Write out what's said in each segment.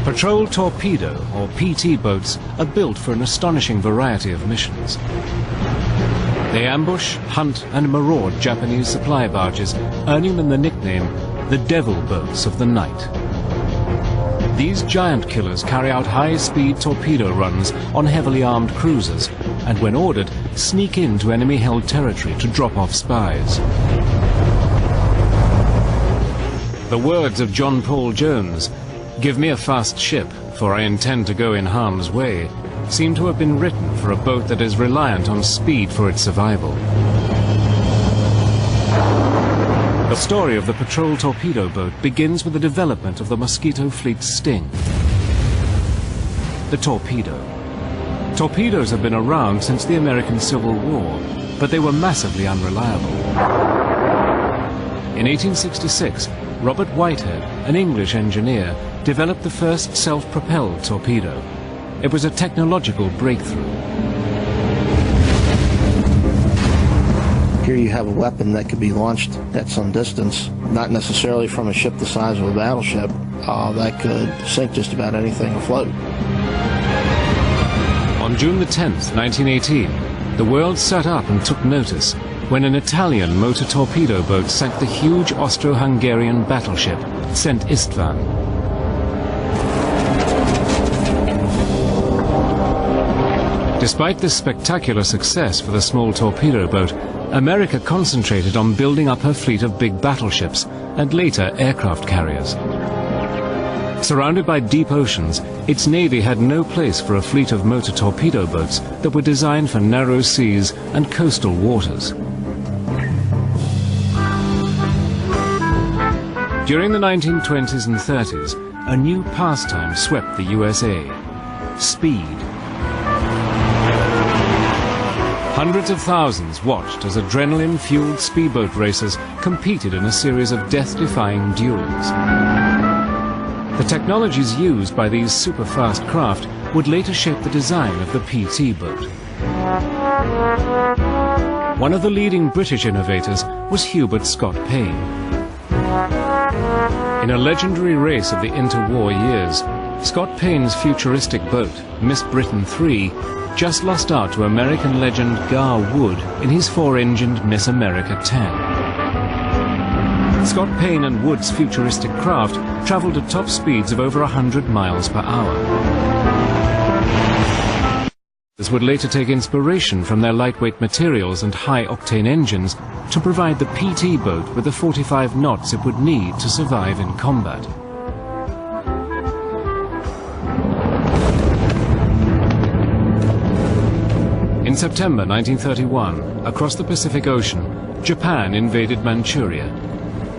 Patrol torpedo, or PT boats, are built for an astonishing variety of missions. They ambush, hunt and maraud Japanese supply barges, earning them the nickname the Devil Boats of the Night. These giant killers carry out high-speed torpedo runs on heavily armed cruisers and, when ordered, sneak into enemy-held territory to drop off spies. The words of John Paul Jones, "Give me a fast ship, for I intend to go in harm's way," seem to have been written for a boat that is reliant on speed for its survival. The story of the patrol torpedo boat begins with the development of the Mosquito Fleet's sting, the torpedo. Torpedoes have been around since the American Civil War, but they were massively unreliable. In 1866, Robert Whitehead, an English engineer, developed the first self-propelled torpedo. It was a technological breakthrough. Here you have a weapon that could be launched at some distance, not necessarily from a ship the size of a battleship, that could sink just about anything afloat. On June the 10th, 1918, the world sat up and took notice when an Italian motor torpedo boat sank the huge Austro-Hungarian battleship Szent István. Despite this spectacular success for the small torpedo boat, America concentrated on building up her fleet of big battleships and later aircraft carriers. Surrounded by deep oceans, its navy had no place for a fleet of motor torpedo boats that were designed for narrow seas and coastal waters. During the 1920s and 30s, a new pastime swept the USA: speed. Hundreds of thousands watched as adrenaline-fueled speedboat racers competed in a series of death-defying duels. The technologies used by these super-fast craft would later shape the design of the PT boat. One of the leading British innovators was Hubert Scott Payne. In a legendary race of the interwar years, Scott Payne's futuristic boat, Miss Britain III, just lost out to American legend Gar Wood in his four-engined Miss America 10. Scott Payne and Wood's futuristic craft traveled at top speeds of over 100 miles per hour. This would later take inspiration from their lightweight materials and high-octane engines to provide the PT boat with the 45 knots it would need to survive in combat. In September 1931, across the Pacific Ocean, Japan invaded Manchuria.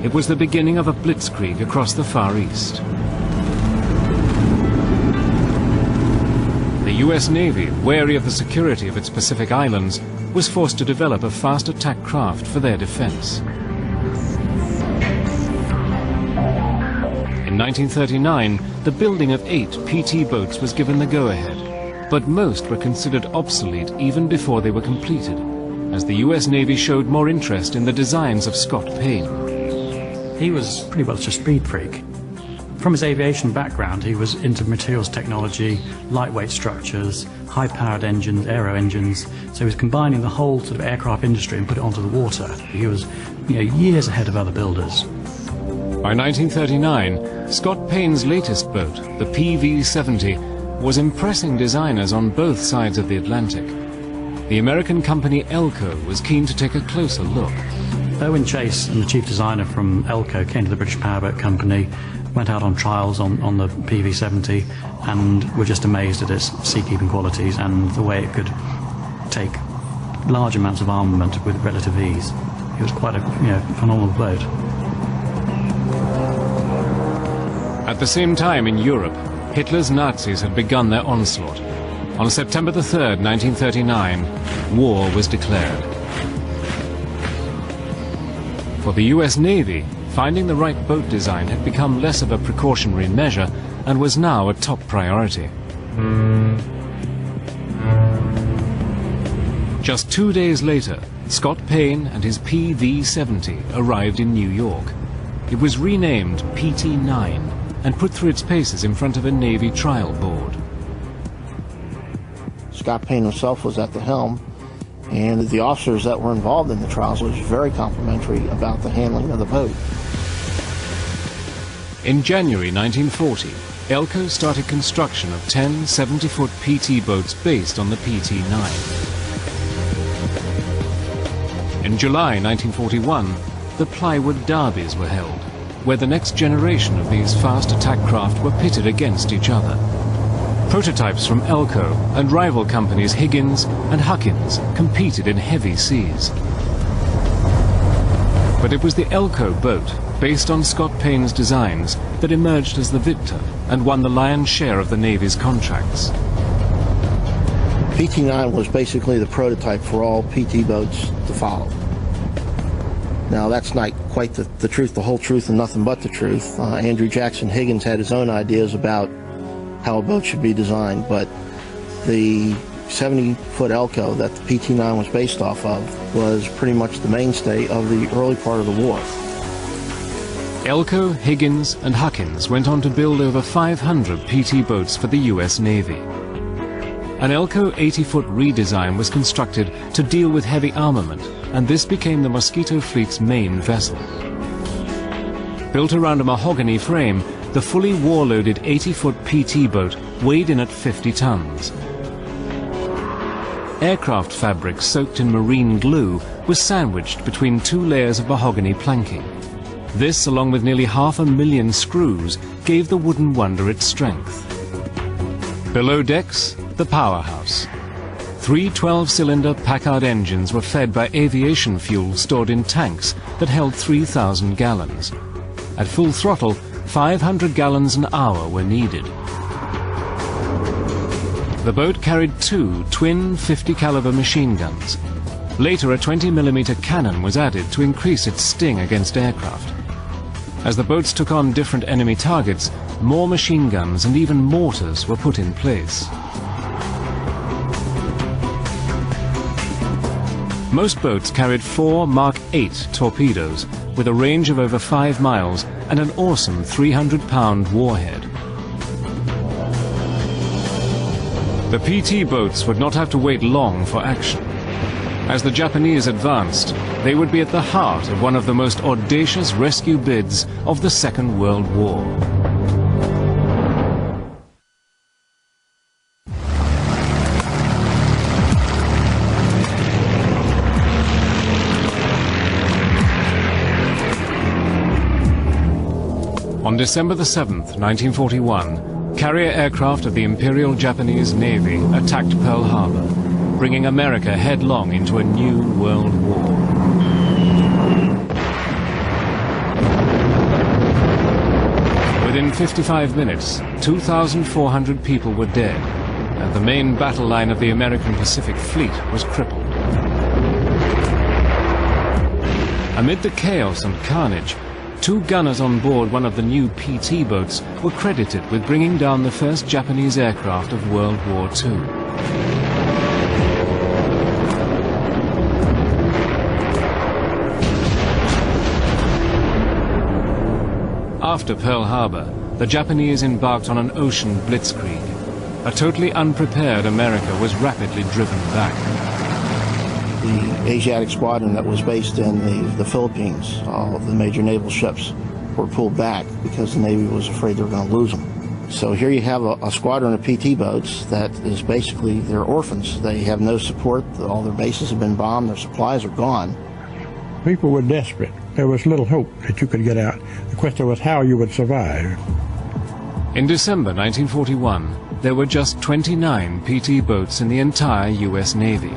It was the beginning of a blitzkrieg across the Far East. The US Navy, wary of the security of its Pacific islands, was forced to develop a fast attack craft for their defense. In 1939, the building of 8 PT boats was given the go-ahead, but most were considered obsolete even before they were completed, as the US Navy showed more interest in the designs of Scott Payne. He was pretty much a speed freak. From his aviation background, he was into materials technology, lightweight structures, high-powered engines, aero engines, so he was combining the whole sort of aircraft industry and put it onto the water. He was, years ahead of other builders. By 1939, Scott Payne's latest boat, the PV-70, was impressing designers on both sides of the Atlantic. The American company Elco was keen to take a closer look. Owen Chase, the chief designer from Elco, came to the British Powerboat Company, went out on trials on the PV-70, and were just amazed at its seakeeping qualities and the way it could take large amounts of armament with relative ease. It was quite a phenomenal boat. At the same time in Europe, Hitler's Nazis had begun their onslaught. On September the 3rd, 1939, war was declared. For the US Navy, finding the right boat design had become less of a precautionary measure and was now a top priority. Just 2 days later, Scott Payne and his PV-70 arrived in New York. It was renamed PT-9 and put through its paces in front of a Navy trial board. Scott Payne himself was at the helm, and the officers that were involved in the trials was very complimentary about the handling of the boat. In January 1940, Elco started construction of 10 70-foot PT boats based on the PT-9. In July 1941, the plywood derbies were held, where the next generation of these fast attack craft were pitted against each other. Prototypes from Elco and rival companies Higgins and Huckins competed in heavy seas. But it was the Elco boat, based on Scott Payne's designs, that emerged as the victor and won the lion's share of the Navy's contracts. PT-9 was basically the prototype for all PT boats to follow. Now, that's not quite the truth, the whole truth, and nothing but the truth. Andrew Jackson Higgins had his own ideas about how a boat should be designed, but the 70-foot Elco that the PT-9 was based off of was pretty much the mainstay of the early part of the war. Elco, Higgins and Huckins went on to build over 500 PT boats for the US Navy. An Elco 80-foot redesign was constructed to deal with heavy armament, and this became the Mosquito Fleet's main vessel. Built around a mahogany frame, the fully war-loaded 80-foot PT boat weighed in at 50 tons. Aircraft fabric soaked in marine glue was sandwiched between 2 layers of mahogany planking. This, along with nearly 500,000 screws, gave the wooden wonder its strength. Below decks, the powerhouse. 3 12-cylinder Packard engines were fed by aviation fuel stored in tanks that held 3,000 gallons. At full throttle, 500 gallons an hour were needed. The boat carried 2 twin 50-caliber machine guns. Later, a 20mm cannon was added to increase its sting against aircraft. As the boats took on different enemy targets, more machine guns and even mortars were put in place. Most boats carried 4 Mark 8 torpedoes with a range of over 5 miles and an awesome 300-pound warhead. The PT boats would not have to wait long for action. As the Japanese advanced, they would be at the heart of one of the most audacious rescue bids of the Second World War. On December the 7th, 1941, carrier aircraft of the Imperial Japanese Navy attacked Pearl Harbor, bringing America headlong into a new world war. Within 55 minutes, 2,400 people were dead, and the main battle line of the American Pacific Fleet was crippled. Amid the chaos and carnage, 2 gunners on board one of the new PT boats were credited with bringing down the first Japanese aircraft of World War II. After Pearl Harbor, the Japanese embarked on an ocean blitzkrieg. A totally unprepared America was rapidly driven back. The Asiatic squadron that was based in the Philippines, all of the major naval ships were pulled back because the Navy was afraid they were going to lose them. So here you have a squadron of PT boats that is basically, they're orphans. They have no support. All their bases have been bombed. Their supplies are gone. People were desperate. There was little hope that you could get out. The question was how you would survive. In December 1941, there were just 29 PT boats in the entire US Navy.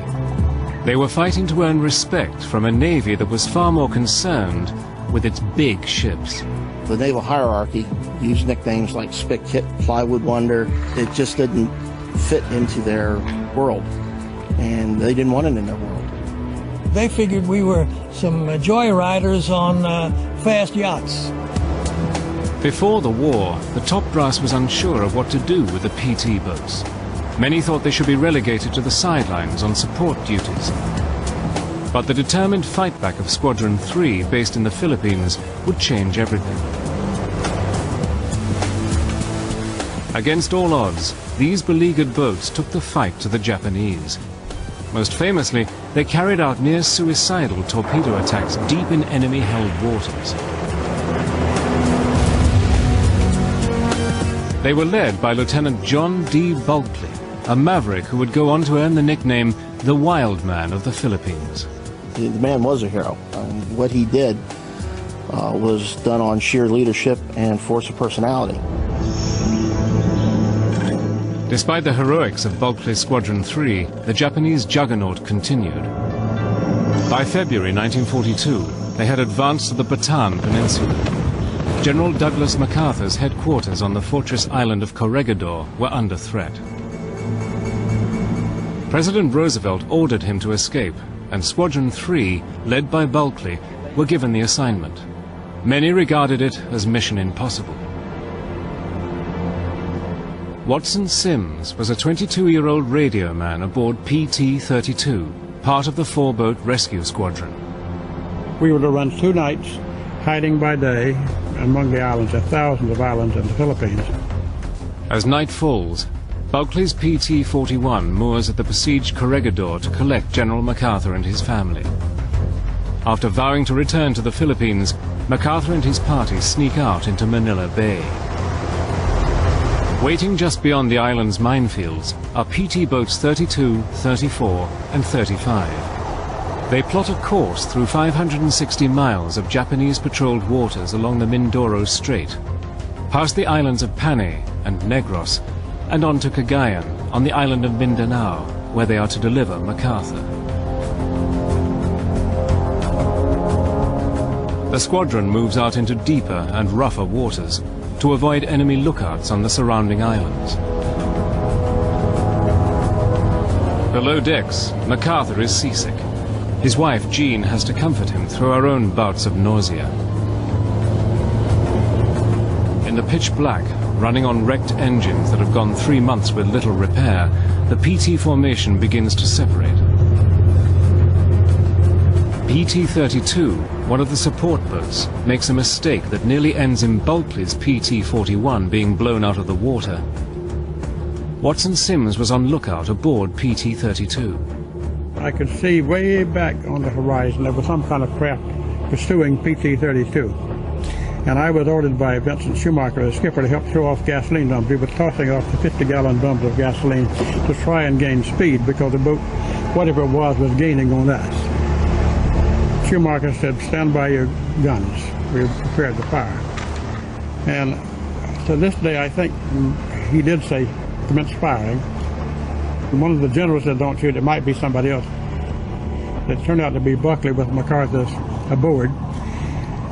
They were fighting to earn respect from a Navy that was far more concerned with its big ships. The naval hierarchy used nicknames like Spick Hit, Plywood Wonder. It just didn't fit into their world, and they didn't want it in their world. They figured we were some joyriders on fast yachts. Before the war, the top brass was unsure of what to do with the PT boats. Many thought they should be relegated to the sidelines on support duties. But the determined fightback of Squadron 3, based in the Philippines, would change everything. Against all odds, these beleaguered boats took the fight to the Japanese. Most famously, they carried out near-suicidal torpedo attacks deep in enemy-held waters. They were led by Lieutenant John D. Bulkley, a maverick who would go on to earn the nickname the Wild Man of the Philippines. The man was a hero. What he did was done on sheer leadership and force of personality. Despite the heroics of Bulkley's Squadron 3, the Japanese juggernaut continued. By February 1942, they had advanced to the Bataan Peninsula. General Douglas MacArthur's headquarters on the fortress island of Corregidor were under threat. President Roosevelt ordered him to escape, and Squadron 3, led by Bulkley, were given the assignment. Many regarded it as mission impossible. Watson Sims was a 22-year-old radio man aboard PT-32, part of the 4-boat rescue squadron. We were to run 2 nights, hiding by day among the islands. There are thousands of islands in the Philippines. As night falls, Bulkley's PT-41 moors at the besieged Corregidor to collect General MacArthur and his family. After vowing to return to the Philippines, MacArthur and his party sneak out into Manila Bay. Waiting just beyond the island's minefields are PT boats 32, 34, and 35. They plot a course through 560 miles of Japanese-patrolled waters along the Mindoro Strait, past the islands of Panay and Negros, and on to Cagayan on the island of Mindanao, where they are to deliver MacArthur. The squadron moves out into deeper and rougher waters to avoid enemy lookouts on the surrounding islands. Below decks, MacArthur is seasick. His wife, Jean, has to comfort him through her own bouts of nausea. In the pitch black, running on wrecked engines that have gone 3 months with little repair, the PT formation begins to separate. PT-32, one of the support boats, makes a mistake that nearly ends in Bulkley's PT-41 being blown out of the water. Watson Sims was on lookout aboard PT-32. I could see way back on the horizon there was some kind of craft pursuing PT-32. And I was ordered by Vincent Schumacher, the skipper, to help throw off gasoline dumps. We were tossing off the 50-gallon drums of gasoline to try and gain speed because the boat, whatever it was gaining on us. Schumacher said, "Stand by your guns." We were prepared to fire. And to this day, I think he did say, "Commence firing." And one of the generals said, "Don't shoot, it might be somebody else." It turned out to be Bulkley with MacArthur aboard.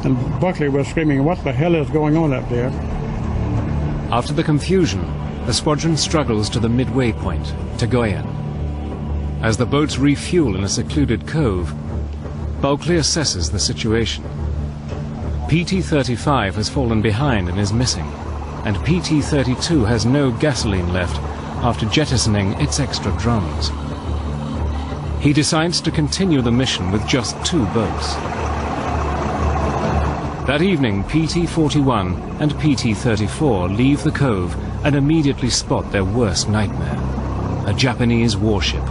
And Bulkley was screaming, "What the hell is going on up there?" After the confusion, the squadron struggles to the midway point, Cagayan. As the boats refuel in a secluded cove, Bulkley assesses the situation. PT-35 has fallen behind and is missing, and PT-32 has no gasoline left after jettisoning its extra drums. He decides to continue the mission with just 2 boats. That evening, PT-41 and PT-34 leave the cove and immediately spot their worst nightmare, a Japanese warship.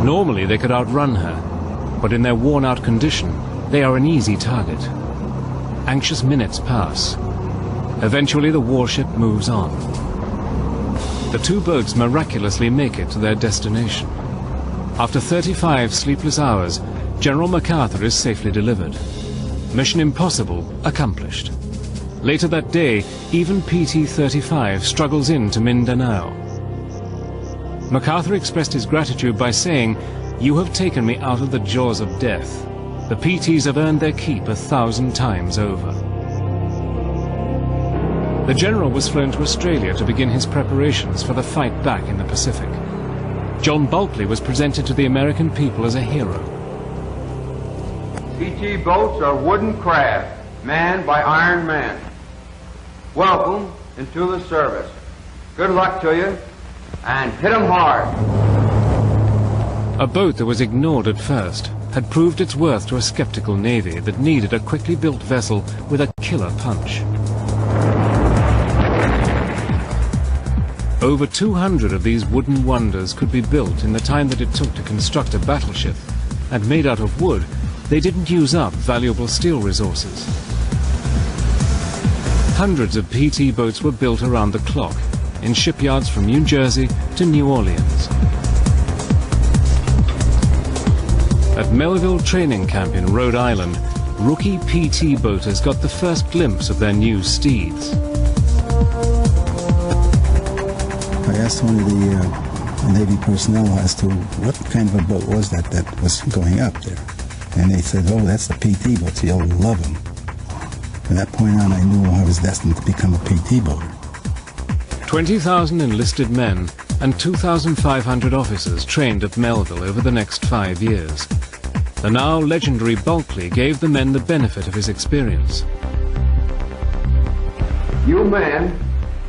Normally they could outrun her, but in their worn-out condition, they are an easy target. Anxious minutes pass. Eventually the warship moves on. The 2 boats miraculously make it to their destination. After 35 sleepless hours, General MacArthur is safely delivered. Mission impossible accomplished. Later that day, even PT-35 struggles into Mindanao. MacArthur expressed his gratitude by saying, "You have taken me out of the jaws of death. The PTs have earned their keep 1,000 times over." The general was flown to Australia to begin his preparations for the fight back in the Pacific. John Bulkley was presented to the American people as a hero. PT boats are wooden craft manned by iron men. Welcome into the service. Good luck to you, and hit 'em hard. A boat that was ignored at first had proved its worth to a skeptical navy that needed a quickly built vessel with a killer punch. Over 200 of these wooden wonders could be built in the time that it took to construct a battleship, and made out of wood, they didn't use up valuable steel resources. Hundreds of PT boats were built around the clock, in shipyards from New Jersey to New Orleans. At Melville Training Camp in Rhode Island, rookie PT boaters got the first glimpse of their new steeds. I asked one of the Navy personnel as to what kind of a boat was that was going up there. And they said, oh, that's the PT boat, so you'll love them. From that point on, I knew I was destined to become a PT boater. 20,000 enlisted men and 2,500 officers trained at Melville over the next 5 years. The now legendary Bulkley gave the men the benefit of his experience. You men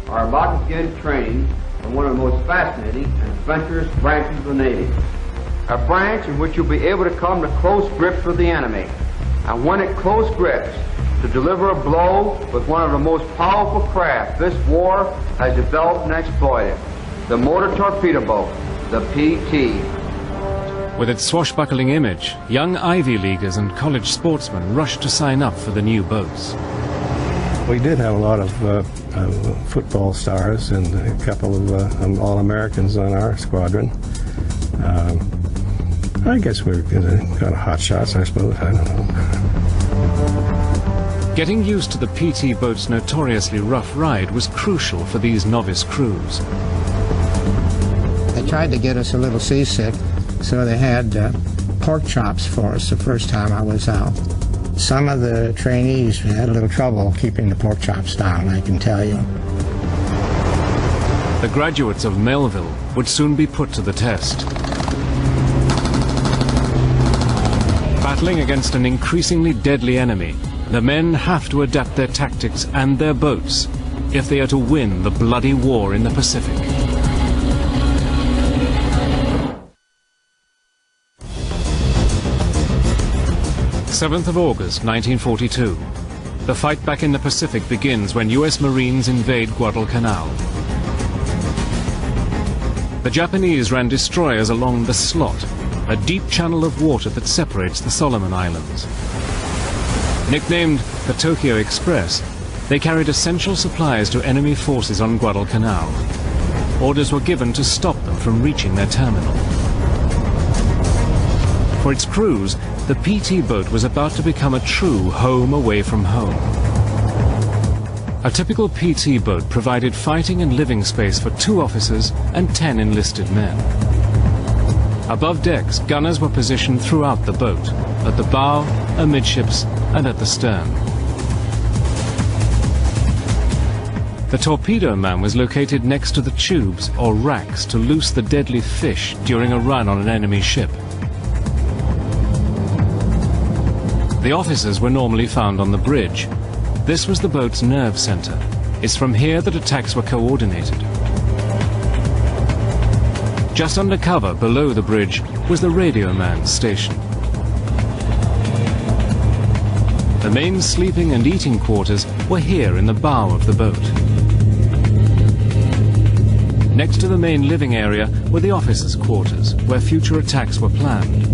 are about to begin training in one of the most fascinating and adventurous branches of the Navy. A branch in which you'll be able to come to close grips with the enemy. And when at close grips, to deliver a blow with one of the most powerful craft this war has developed and exploited, the motor torpedo boat, the PT. With its swashbuckling image, young Ivy Leaguers and college sportsmen rushed to sign up for the new boats. We did have a lot of football stars and a couple of All-Americans on our squadron. I guess we were kind of hot shots, I suppose. I don't know. Getting used to the PT boat's notoriously rough ride was crucial for these novice crews. They tried to get us a little seasick, so they had pork chops for us the first time I was out. Some of the trainees had a little trouble keeping the pork chops down, I can tell you. The graduates of Melville would soon be put to the test. Battling against an increasingly deadly enemy, the men have to adapt their tactics and their boats if they are to win the bloody war in the Pacific. August 7th, 1942. The fight back in the Pacific begins when US Marines invade Guadalcanal. The Japanese ran destroyers along the Slot, a deep channel of water that separates the Solomon Islands. Nicknamed the Tokyo Express, they carried essential supplies to enemy forces on Guadalcanal. Orders were given to stop them from reaching their terminal. For its crews, the PT boat was about to become a true home away from home. A typical PT boat provided fighting and living space for 2 officers and 10 enlisted men. Above decks, gunners were positioned throughout the boat, at the bow, amidships, and at the stern. The torpedo man was located next to the tubes or racks to loose the deadly fish during a run on an enemy ship. The officers were normally found on the bridge. This was the boat's nerve center. It's from here that attacks were coordinated. Just under cover, below the bridge, was the radio man's station. The main sleeping and eating quarters were here in the bow of the boat. Next to the main living area were the officers' quarters, where future attacks were planned.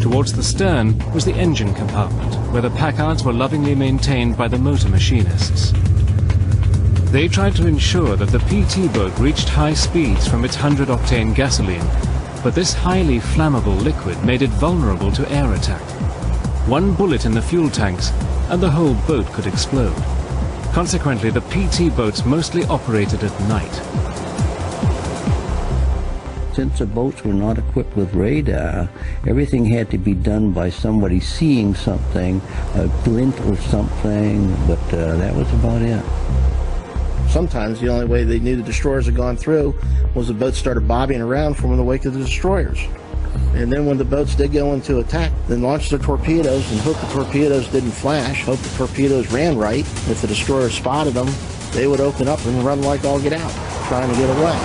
Towards the stern was the engine compartment, where the packards were lovingly maintained by the motor machinists. They tried to ensure that the PT boat reached high speeds from its 100-octane gasoline, but this highly flammable liquid made it vulnerable to air attack. One bullet in the fuel tanks and the whole boat could explode. Consequently, the PT boats mostly operated at night. Since the boats were not equipped with radar, everything had to be done by somebody seeing something, a glint or something, but that was about it. Sometimes the only way they knew the destroyers had gone through was the boats started bobbing around from in the wake of the destroyers. And then when the boats did go into attack, then launch their torpedoes and hope the torpedoes didn't flash, hope the torpedoes ran right. If the destroyers spotted them, they would open up and run like all get out, trying to get away.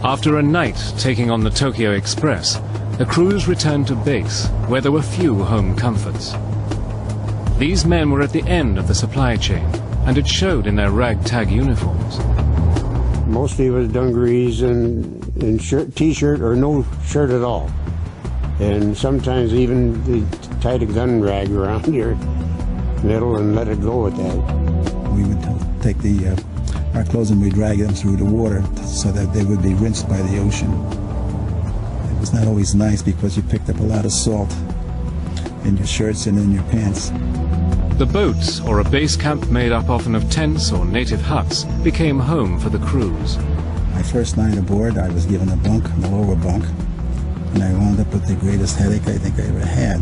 After a night taking on the Tokyo Express, the crews returned to base, where there were few home comforts. These men were at the end of the supply chain, and it showed in their ragtag uniforms. Mostly it was dungarees and shirt, t-shirt or no shirt at all. And sometimes even they tied a gun rag around your middle and let it go with that. We would take our clothes and we'd drag them through the water so that they would be rinsed by the ocean. It was not always nice because you picked up a lot of salt in your shirts and in your pants. The boats, or a base camp made up often of tents or native huts, became home for the crews. My first night aboard, I was given a bunk, the lower bunk, and I wound up with the greatest headache I think I ever had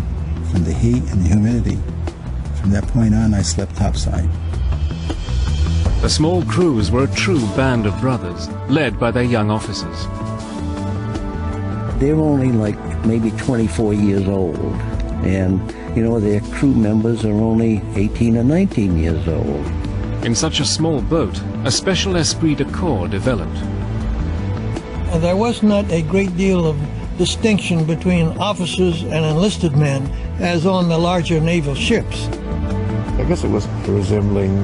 from the heat and the humidity. From that point on, I slept topside. The small crews were a true band of brothers, led by their young officers. They were only like maybe 24 years old, and you know, their crew members are only 18 or 19 years old. In such a small boat, a special esprit de corps developed. There was not a great deal of distinction between officers and enlisted men as on the larger naval ships. I guess it was resembling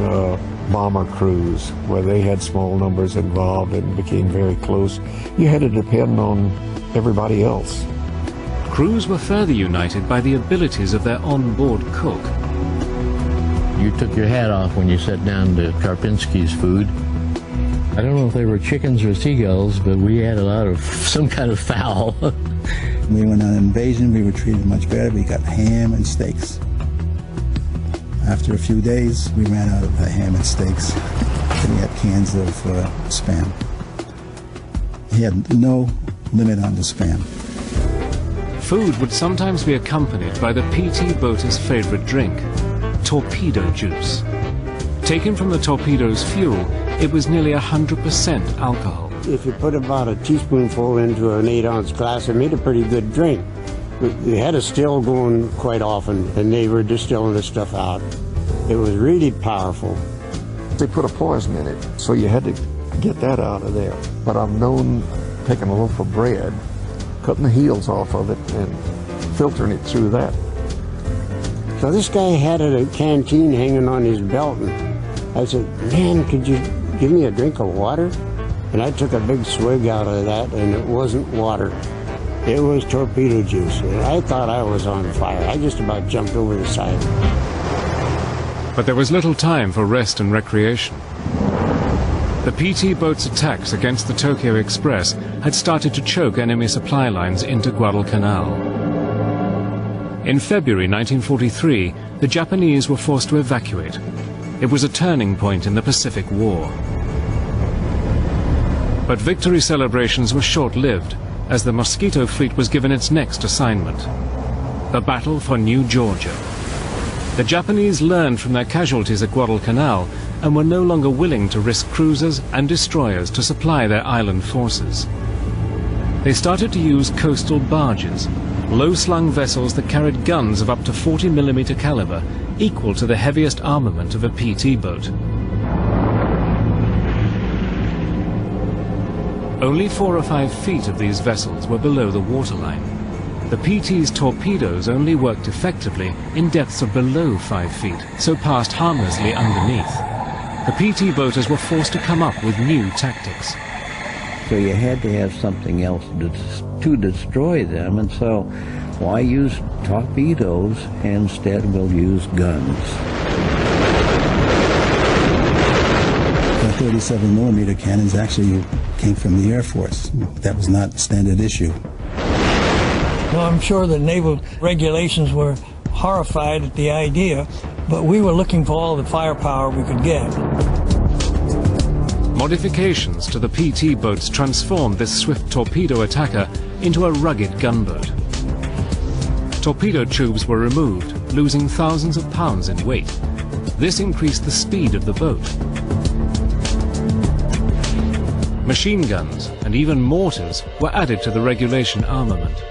bomber crews, where they had small numbers involved and became very close. You had to depend on everybody else. Crews were further united by the abilities of their on-board cook. You took your hat off when you sat down to Karpinski's food. I don't know if they were chickens or seagulls, but we had a lot of some kind of fowl. When we went on an invasion, we were treated much better. We got ham and steaks. After a few days, we ran out of the ham and steaks. Then we had cans of Spam. He had no limit on the Spam. Food would sometimes be accompanied by the PT boater's favorite drink, torpedo juice. Taken from the torpedo's fuel, it was nearly 100% alcohol. If you put about a teaspoonful into an 8-ounce glass, it made a pretty good drink. They had a still going quite often, and they were distilling the stuff out. It was really powerful. They put a poison in it, so you had to get that out of there. But I've known taking a loaf of bread, cutting the heels off of it, and filtering it through that. So this guy had a canteen hanging on his belt, and I said, "Man, could you give me a drink of water?" And I took a big swig out of that, and it wasn't water. It was torpedo juice. And I thought I was on fire. I just about jumped over the side. But there was little time for rest and recreation. The PT boat's attacks against the Tokyo Express had started to choke enemy supply lines into Guadalcanal. In February 1943, the Japanese were forced to evacuate. It was a turning point in the Pacific War. But victory celebrations were short-lived, as the Mosquito fleet was given its next assignment, the battle for New Georgia. The Japanese learned from their casualties at Guadalcanal and were no longer willing to risk cruisers and destroyers to supply their island forces. They started to use coastal barges, low-slung vessels that carried guns of up to 40mm caliber, equal to the heaviest armament of a PT boat. Only 4 or 5 feet of these vessels were below the waterline. The PT's torpedoes only worked effectively in depths of below 5 feet, so passed harmlessly underneath. The PT boaters were forced to come up with new tactics. So you had to have something else to destroy them, and so why use torpedoes? Instead we'll use guns. The 37mm cannons actually came from the Air Force. That was not standard issue. Well, I'm sure the naval regulations were horrified at the idea, but we were looking for all the firepower we could get. Modifications to the PT boats transformed this swift torpedo attacker into a rugged gunboat. Torpedo tubes were removed, losing thousands of pounds in weight. This increased the speed of the boat. Machine guns and even mortars were added to the regulation armament.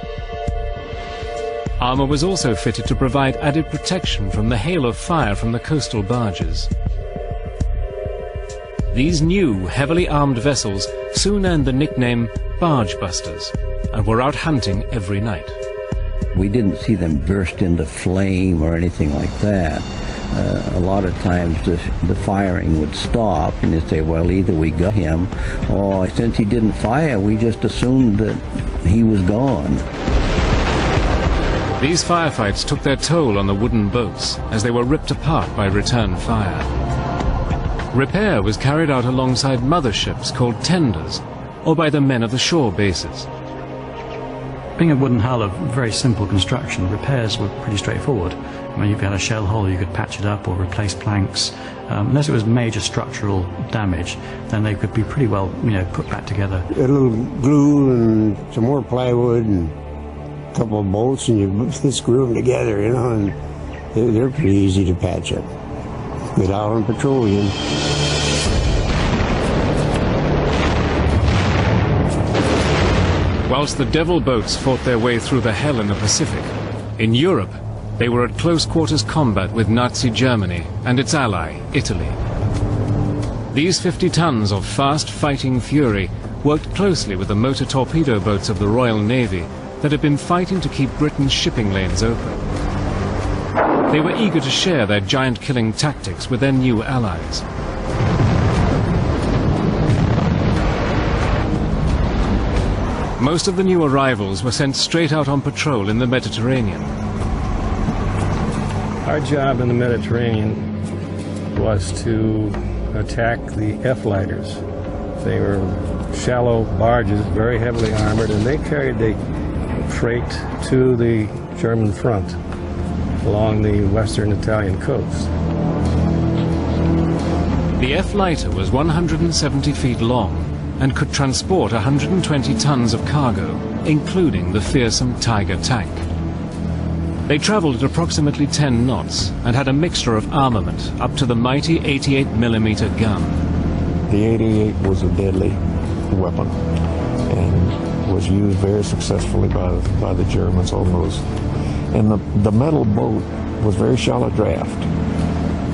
Armor was also fitted to provide added protection from the hail of fire from the coastal barges. These new, heavily armed vessels soon earned the nickname barge busters and were out hunting every night. We didn't see them burst into flame or anything like that, a lot of times the firing would stop, and they'd say, well, either we got him, or since he didn't fire, we just assumed that he was gone. These firefights took their toll on the wooden boats as they were ripped apart by return fire. Repair was carried out alongside motherships called tenders, or by the men of the shore bases. Being a wooden hull of very simple construction, repairs were pretty straightforward. I mean, if you had a shell hole, you could patch it up or replace planks. Unless it was major structural damage, then they could be pretty well, put back together. A little glue and some more plywood and a couple of bolts, and you screw them together, and they're pretty easy to patch up. Get out on patrol again. Whilst the Devil boats fought their way through the hell in the Pacific, in Europe, they were at close quarters combat with Nazi Germany and its ally, Italy. These 50 tons of fast fighting fury worked closely with the motor torpedo boats of the Royal Navy that had been fighting to keep Britain's shipping lanes open. They were eager to share their giant-killing tactics with their new allies. Most of the new arrivals were sent straight out on patrol in the Mediterranean. Our job in the Mediterranean was to attack the F-lighters. They were shallow barges, very heavily armored, and they carried the freight to the German front along the western Italian coast. The F-lighter was 170 feet long and could transport 120 tons of cargo, including the fearsome Tiger tank. They traveled at approximately 10 knots and had a mixture of armament up to the mighty 88mm gun. The 88 was a deadly weapon and was used very successfully by the Germans on those. And the metal boat was very shallow draft.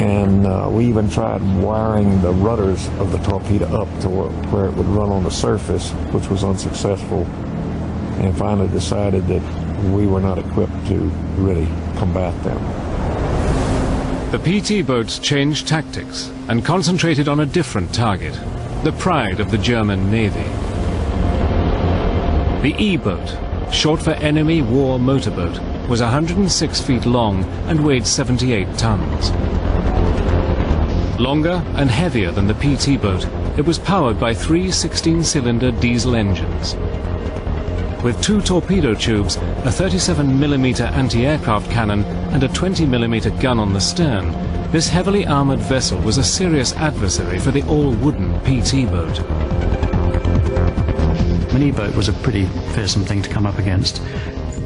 And we even tried wiring the rudders of the torpedo up to where it would run on the surface, which was unsuccessful, and finally decided that we were not equipped to really combat them. The PT boats changed tactics and concentrated on a different target, the pride of the German Navy. The E-boat, short for Enemy War Motorboat, was 106 feet long and weighed 78 tons. Longer and heavier than the PT boat, it was powered by 3 16-cylinder diesel engines. With 2 torpedo tubes, a 37mm anti-aircraft cannon and a 20mm gun on the stern, this heavily armored vessel was a serious adversary for the all-wooden PT boat. An E-boat was a pretty fearsome thing to come up against.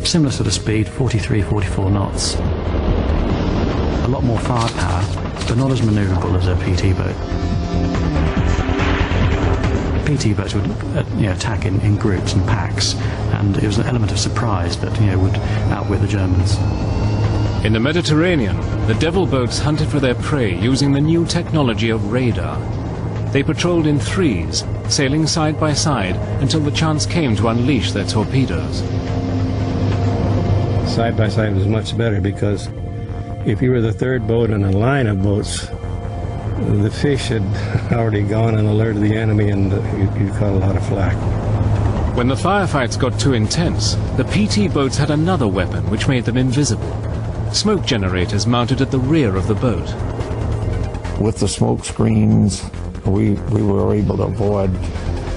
Similar sort of speed, 43, 44 knots. A lot more firepower, but not as maneuverable as a PT boat. PT boats would attack in groups and packs, and it was an element of surprise that would outwit the Germans. In the Mediterranean, the Devil boats hunted for their prey using the new technology of radar. They patrolled in threes, sailing side by side until the chance came to unleash their torpedoes. Side by side was much better because if you were the third boat in a line of boats, the fish had already gone and alerted the enemy, and you caught a lot of flack. When the firefights got too intense, the PT boats had another weapon which made them invisible. Smoke generators mounted at the rear of the boat. With the smoke screens, we were able to avoid,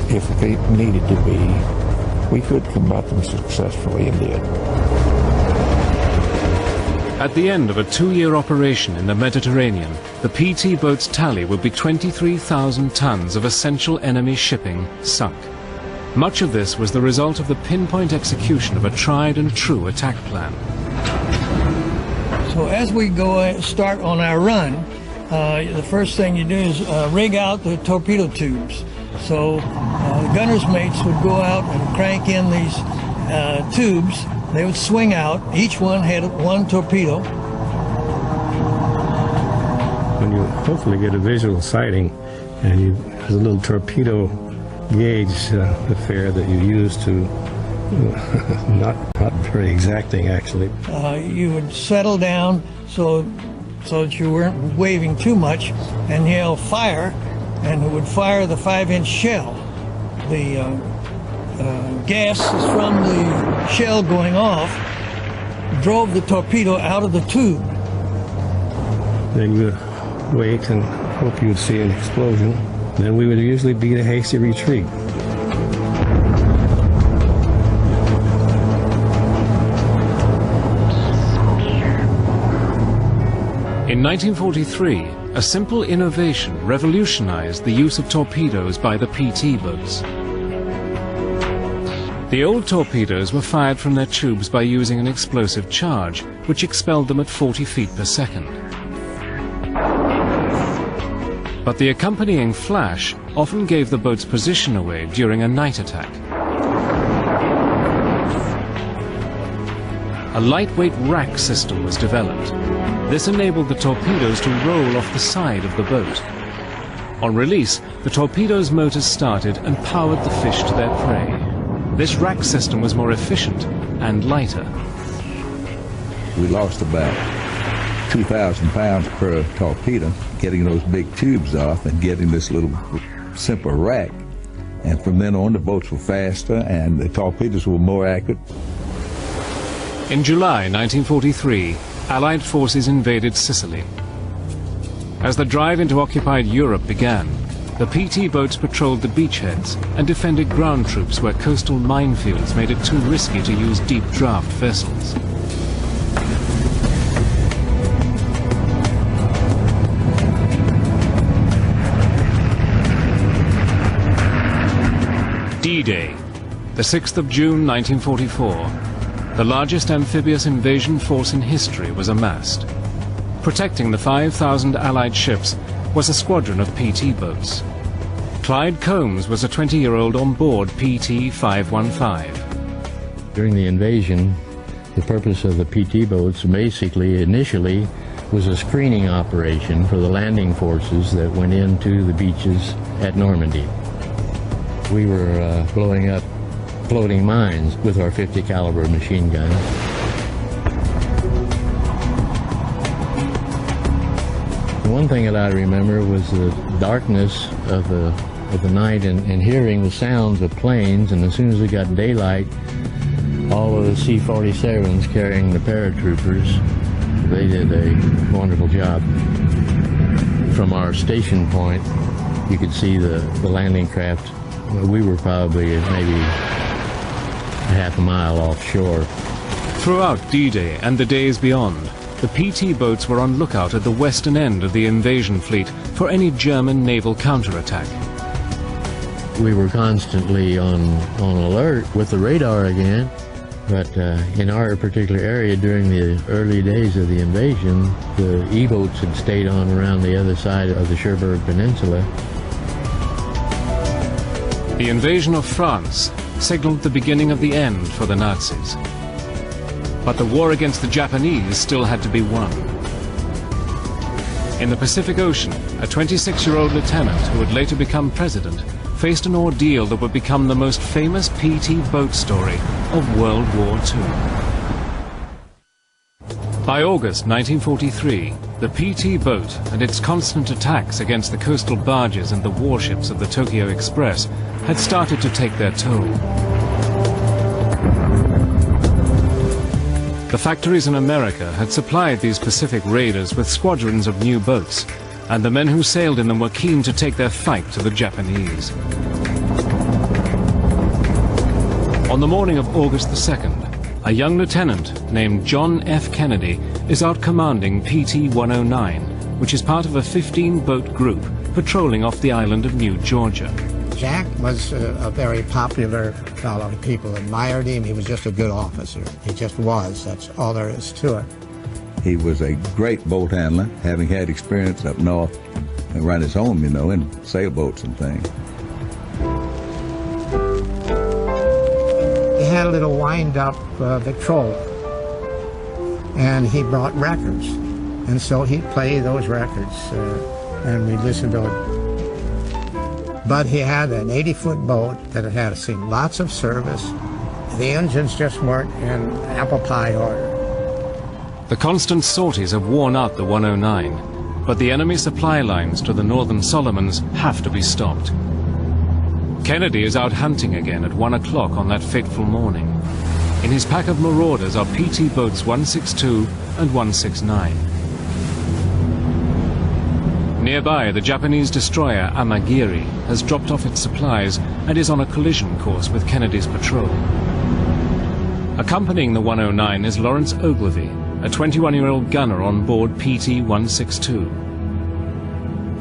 if it needed to be, we could combat them successfully and did. At the end of a 2-year operation in the Mediterranean, the PT boat's tally would be 23,000 tons of essential enemy shipping sunk. Much of this was the result of the pinpoint execution of a tried and true attack plan. So as we start on our run, the first thing you do is rig out the torpedo tubes. So the gunner's mates would go out and crank in these tubes. They would swing out. Each one had 1 torpedo. When you hopefully get a visual sighting, and there's a little torpedo gauge affair that you use to, not very exacting actually. You would settle down so so that you weren't waving too much, and yell fire, and it would fire the 5-inch shell. The gas from the shell going off drove the torpedo out of the tube. Then you would wait and hope you would see an explosion. Then we would usually beat a hasty retreat. In 1943, a simple innovation revolutionized the use of torpedoes by the PT boats. The old torpedoes were fired from their tubes by using an explosive charge, which expelled them at 40 feet per second. But the accompanying flash often gave the boat's position away during a night attack. A lightweight rack system was developed. This enabled the torpedoes to roll off the side of the boat. On release, the torpedo's motors started and powered the fish to their prey. This rack system was more efficient and lighter. We lost about 2,000 pounds per torpedo getting those big tubes off and getting this little simple rack. And from then on, the boats were faster and the torpedoes were more accurate. In July 1943, Allied forces invaded Sicily. As the drive into occupied Europe began, the PT boats patrolled the beachheads and defended ground troops where coastal minefields made it too risky to use deep draft vessels. D-Day, the 6th of June 1944. The largest amphibious invasion force in history was amassed. Protecting the 5,000 Allied ships was a squadron of PT boats. Clyde Combs was a 20-year-old on board PT 515. During the invasion, the purpose of the PT boats basically initially was a screening operation for the landing forces that went into the beaches at Normandy. We were blowing up floating mines with our 50 caliber machine guns. One thing that I remember was the darkness of the night and hearing the sounds of planes, and as soon as it got daylight, all of the C-47s carrying the paratroopers, they did a wonderful job. From our station point, you could see the landing craft. We were probably maybe half a mile offshore. Throughout D-Day and the days beyond, the PT boats were on lookout at the western end of the invasion fleet for any German naval counterattack. We were constantly on alert with the radar again, but in our particular area during the early days of the invasion, the E-boats had stayed on around the other side of the Cherbourg Peninsula. The invasion of France signaled the beginning of the end for the Nazis. But the war against the Japanese still had to be won. In the Pacific Ocean, a 26-year-old lieutenant who would later become president faced an ordeal that would become the most famous PT boat story of World War II. By August 1943, the PT boat and its constant attacks against the coastal barges and the warships of the Tokyo Express had started to take their toll. The factories in America had supplied these Pacific raiders with squadrons of new boats, and the men who sailed in them were keen to take their fight to the Japanese. On the morning of August the 2nd, a young lieutenant named John F. Kennedy is out commanding PT 109, which is part of a 15-boat group patrolling off the island of New Georgia. Jack was a very popular fellow. People admired him. He was just a good officer. He just was. That's all there is to it. He was a great boat handler, having had experience up north and right his home, you know, in sailboats and things. He had a little wind-up Victrola, and he brought records. And so he'd play those records, and we'd listen to it. But he had an 80-foot boat that had seen lots of service. The engines just weren't in apple pie order. The constant sorties have worn out the 109, but the enemy supply lines to the northern Solomons have to be stopped. Kennedy is out hunting again at 1 o'clock on that fateful morning. In his pack of marauders are PT boats 162 and 169. Nearby, the Japanese destroyer Amagiri has dropped off its supplies and is on a collision course with Kennedy's patrol. Accompanying the 109 is Lawrence Ogilvie, a 21-year-old gunner on board PT 162.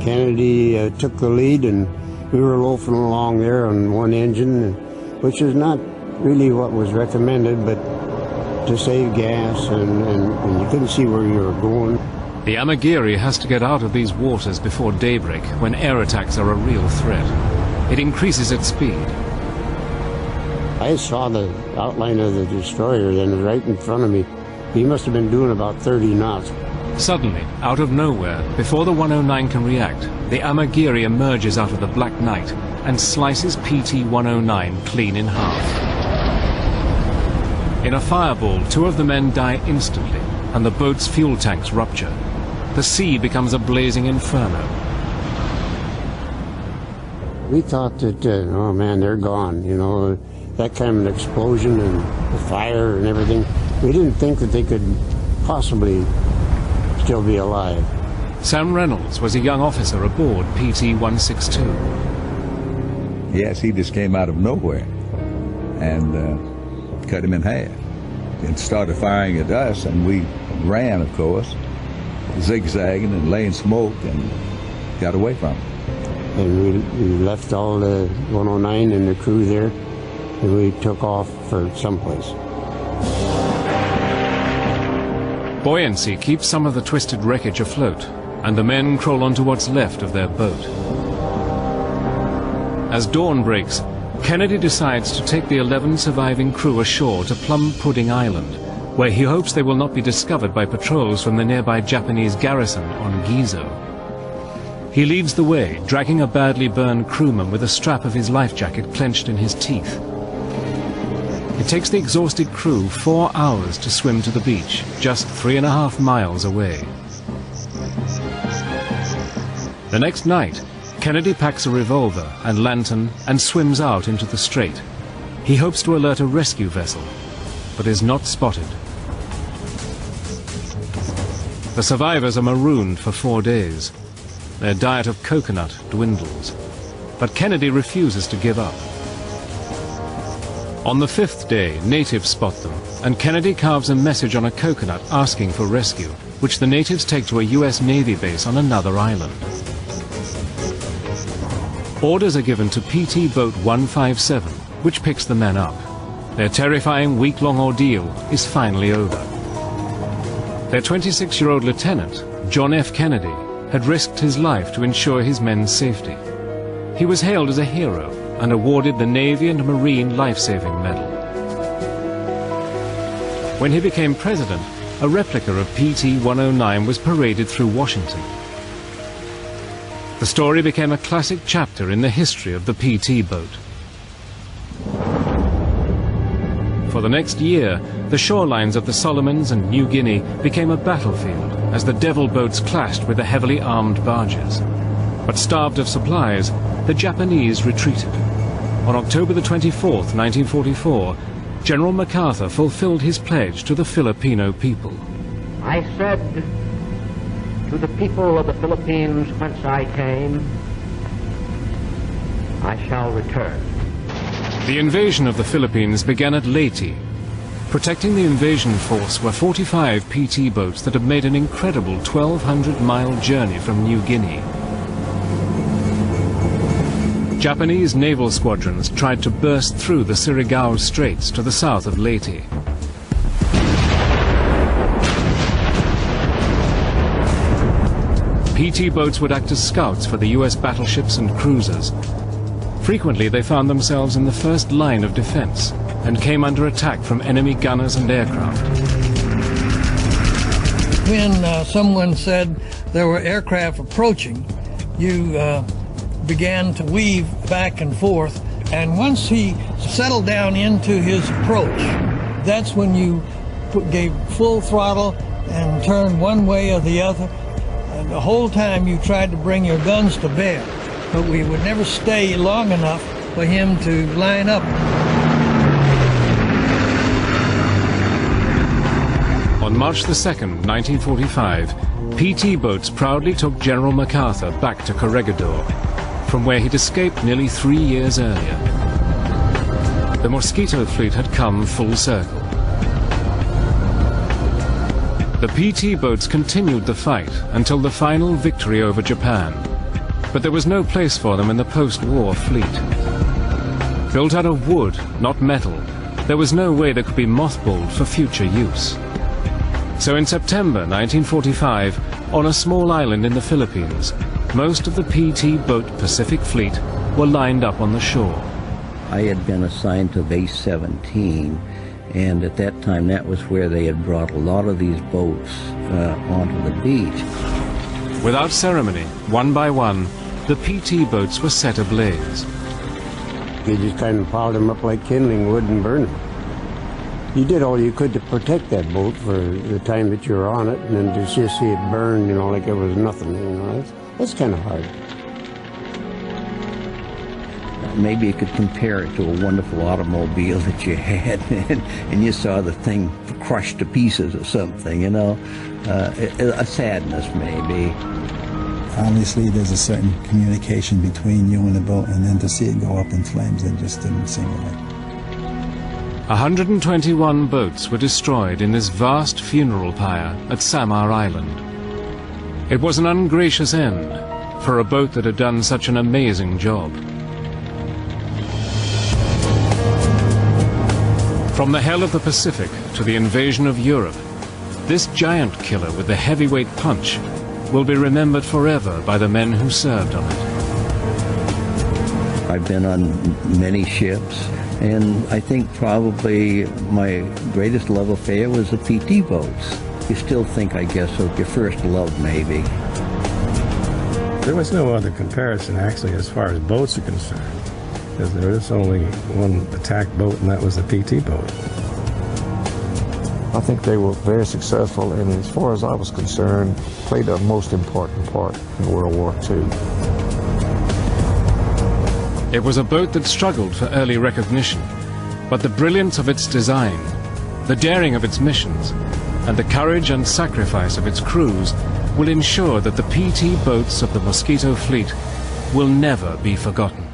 Kennedy took the lead, and we were loafing along there on one engine, which is not really what was recommended, but to save gas, and you couldn't see where you were going. The Amagiri has to get out of these waters before daybreak, when air attacks are a real threat. It increases its speed. I saw the outline of the destroyer then right in front of me. He must have been doing about 30 knots. Suddenly, out of nowhere, before the 109 can react, the Amagiri emerges out of the black night and slices PT 109 clean in half. In a fireball, 2 of the men die instantly, and the boat's fuel tanks rupture. The sea becomes a blazing inferno. We thought that, oh man, they're gone, you know, that kind of an explosion and the fire and everything. We didn't think that they could possibly still be alive. Sam Reynolds was a young officer aboard PT 162. Yes, he just came out of nowhere and cut him in half and started firing at us, and we ran, of course, zigzagging and laying smoke, and got away from him. And we left all the 109 and the crew there, and we took off for someplace. Buoyancy keeps some of the twisted wreckage afloat, and the men crawl onto what's left of their boat. As dawn breaks, Kennedy decides to take the 11 surviving crew ashore to Plum Pudding Island, where he hopes they will not be discovered by patrols from the nearby Japanese garrison on Gizo. He leads the way, dragging a badly burned crewman with a strap of his life jacket clenched in his teeth. It takes the exhausted crew 4 hours to swim to the beach, just 3.5 miles away. The next night, Kennedy packs a revolver and lantern and swims out into the strait. He hopes to alert a rescue vessel, but is not spotted. The survivors are marooned for 4 days. Their diet of coconut dwindles, but Kennedy refuses to give up. On the 5th day, natives spot them, and Kennedy carves a message on a coconut asking for rescue, which the natives take to a US Navy base on another island. Orders are given to PT Boat 157, which picks the men up. Their terrifying week-long ordeal is finally over. Their 26-year-old lieutenant, John F. Kennedy, had risked his life to ensure his men's safety. He was hailed as a hero and awarded the Navy and Marine Life-Saving Medal. When he became president, a replica of PT 109 was paraded through Washington. The story became a classic chapter in the history of the PT boat. For the next year, the shorelines of the Solomons and New Guinea became a battlefield as the devil boats clashed with the heavily armed barges. But starved of supplies, the Japanese retreated. On October the 24th, 1944, General MacArthur fulfilled his pledge to the Filipino people. I said to the people of the Philippines whence I came, I shall return. The invasion of the Philippines began at Leyte. Protecting the invasion force were 45 PT boats that had made an incredible 1,200-mile journey from New Guinea. Japanese naval squadrons tried to burst through the Surigao Straits to the south of Leyte. PT boats would act as scouts for the US battleships and cruisers. Frequently they found themselves in the first line of defense and came under attack from enemy gunners and aircraft. When someone said there were aircraft approaching, you began to weave back and forth, and once he settled down into his approach, that's when you gave full throttle and turn one way or the other. And the whole time you tried to bring your guns to bear, but we would never stay long enough for him to line up. On March the 2nd, 1945, PT boats proudly took General MacArthur back to Corregidor, from where he'd escaped nearly 3 years earlier. The Mosquito fleet had come full circle. The PT boats continued the fight until the final victory over Japan, but there was no place for them in the post-war fleet. Built out of wood, not metal, there was no way they could be mothballed for future use. So in September 1945, on a small island in the Philippines, most of the PT boat Pacific fleet were lined up on the shore. I had been assigned to Base 17, and at that time that was where they had brought a lot of these boats onto the beach. Without ceremony, one by one, the PT boats were set ablaze. You just kind of piled them up like kindling wood and burned them. You did all you could to protect that boat for the time that you were on it, and then to just see it burn, you know, like it was nothing, you know, that's kind of hard. Maybe you could compare it to a wonderful automobile that you had, and you saw the thing crushed to pieces or something, you know, a sadness maybe. Obviously there's a certain communication between you and the boat, and then to see it go up in flames, it just didn't seem right. 121 boats were destroyed in this vast funeral pyre at Samar Island. It was an ungracious end for a boat that had done such an amazing job. From the hell of the Pacific to the invasion of Europe, this giant killer with the heavyweight punch will be remembered forever by the men who served on it. I've been on many ships, and I think probably my greatest love affair was the PT boats. You still think, I guess, of your first love, maybe. There was no other comparison, actually, as far as boats are concerned, because there is only one attack boat, and that was the PT boat. I think they were very successful, and as far as I was concerned, played a most important part in World War II. It was a boat that struggled for early recognition, but the brilliance of its design, the daring of its missions, and the courage and sacrifice of its crews will ensure that the PT boats of the Mosquito fleet will never be forgotten.